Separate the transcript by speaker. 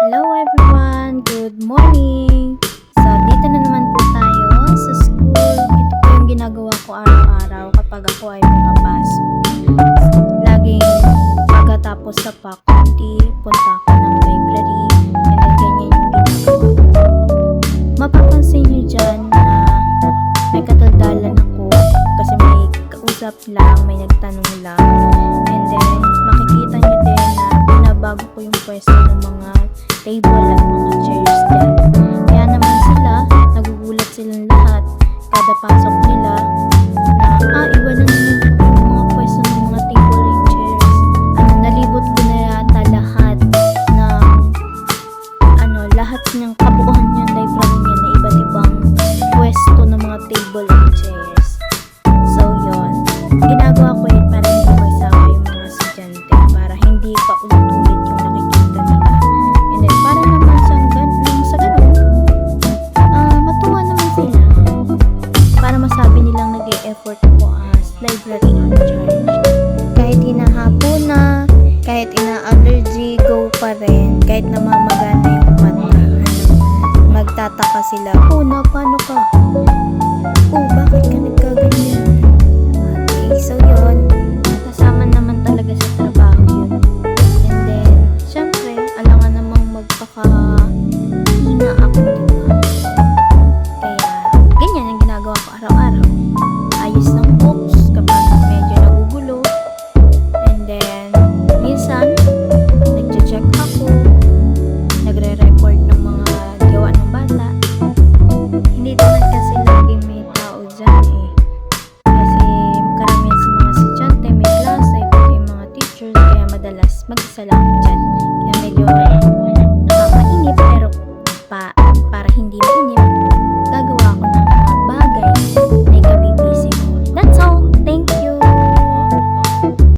Speaker 1: Hello everyone! Good morning! So, dito na naman po tayo sa school. Ito po yung ginagawa ko araw-araw kapag ako ay pumapasok. Laging pagkatapos sa faculty, punta ako ng library, and then ganyan yung ginagawa ko. Mapapansin nyo dyan na may katuldalan ako kasi may kausap lang, may nagtanong lang, and then makikita nyo din na binabago ko yung pwesto ng mga table at mga chairs dyan. Kaya naman sila, nagugulat silang lahat kada pasok nila na iwanan na yung mga pwesto ng mga table and chairs. Nalibot ko na yata lahat ng lahat ng kabuuan yung library niya na iba't ibang pwesto ng mga table and chairs. So yun, ginagawa ko yun para hindi magsawa yung mga estudyante, para hindi pa ulit-ulit yung nakikita nila. And then para naman sa ganun, matuwa naman sila, para masabi nilang nag-e-effort ako as library in charge. Kahit hinahapon na, kahit ina-allergy, go pa rin. Kahit namamagana yung mata, magtataka sila, na paano ka? Bakit ka